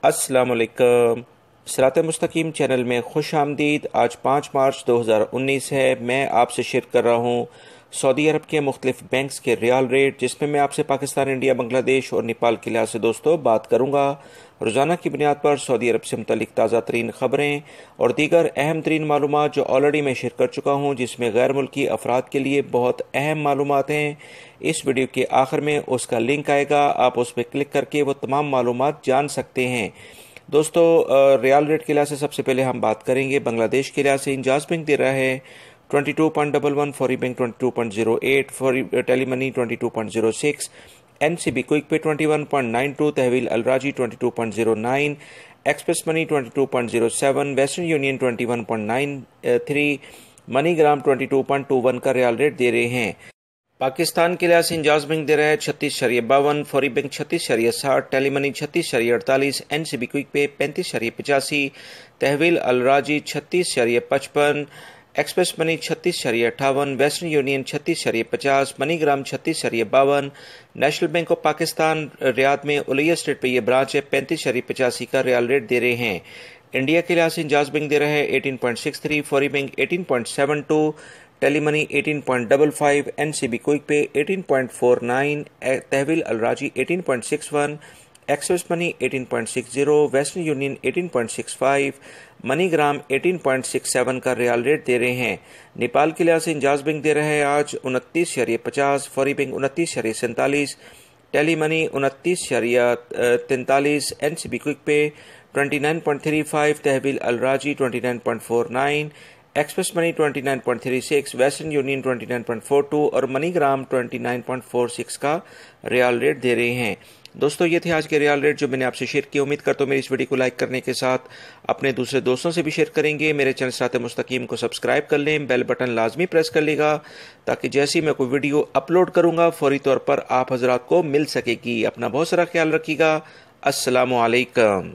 अस्सलाम वालेकुम। सिरात मुस्तकीम चैनल में खुश आमदीद। आज 5 मार्च 2019 है। मैं आपसे शेयर कर रहा हूँ सऊदी अरब के मुख्तलिफ बैंक्स के रियाल रेट, जिसमें मैं आपसे पाकिस्तान, इंडिया, बांग्लादेश और नेपाल के लिहाज से दोस्तों बात करूँगा। रोज़ाना की बुनियाद पर सऊदी अरब से मुतल्लिक ताज़ा तरीन ख़बरें और दीगर अहम तरीन मालूमात जो ऑलरेडी मैं शेयर कर चुका हूँ, जिसमें गैर मुल्की अफराद के लिए बहुत अहम मालूमात हैं। इस वीडियो के आखिर में उसका लिंक आएगा, आप उस पर क्लिक करके वो तमाम मालूमात जान सकते हैं। दोस्तों, रियाल रेट के लिहाज से सबसे पहले हम बात करेंगे बांग्लादेश के लिहाज से। इंजाज बैंक दे रहा है 22.11, फौरी बैंक 22.08, फौरी tele money 22.06, NCB Quick Pay 21.92, Tahweel Alrajhi 22.09, Express Money 22.07, Western Union 21.93, MoneyGram 22.21 का रियाल रेट दे रहे हैं। पाकिस्तान के लिहाज से इंजाज बैंक दे रहा है 36.52, फौरी bank 36.60, Telemoney 36.48, NCB Quick Pay 35.85, Tahweel Alrajhi 36.55, Express Money 36.58, Western Union 36.50, MoneyGram 36.52, National Bank of Pakistan Riyadh में उलैया स्ट्रीट पे ये ब्रांच है 35.85 का रियाल रेट दे रहे हैं। इंडिया के लिहाज से इंजाज बैंक दे रहा है 18.63, फौरी bank 18.72, Telemoney 18.55, NCB Quick Pay 18.49, Tahweel Alrajhi 18.61, Express Money 18.60, Western Union 18.65, MoneyGram 18.67 का रियाल रेट दे रहे हैं। नेपाल के लिहाज से इंजाज बैंक दे रहा है आज 29.50, Fawri Bank 29.47, Tele Money 29.43, NCB Quick Pay 29.35, Tahweel Alrajhi 29.49, Express Money 29.36, Western Union 29.42 और मनीग्राम 29.46 का रियाल रेट दे रहे हैं। दोस्तों, ये थे आज के रियाल रेट जो मैंने आपसे शेयर किए। उम्मीद करता हूँ मेरी इस वीडियो को लाइक करने के साथ अपने दूसरे दोस्तों से भी शेयर करेंगे। मेरे चैनल सिरात मुस्तकीम को सब्सक्राइब कर लें, बेल बटन लाजमी प्रेस कर लेगा ताकि जैसे ही मैं कोई वीडियो अपलोड करूँगा फौरी तौर पर आप हजरात को मिल सकेगी। अपना बहुत सारा ख्याल रखिएगा। अस्सलामु अलैकुम।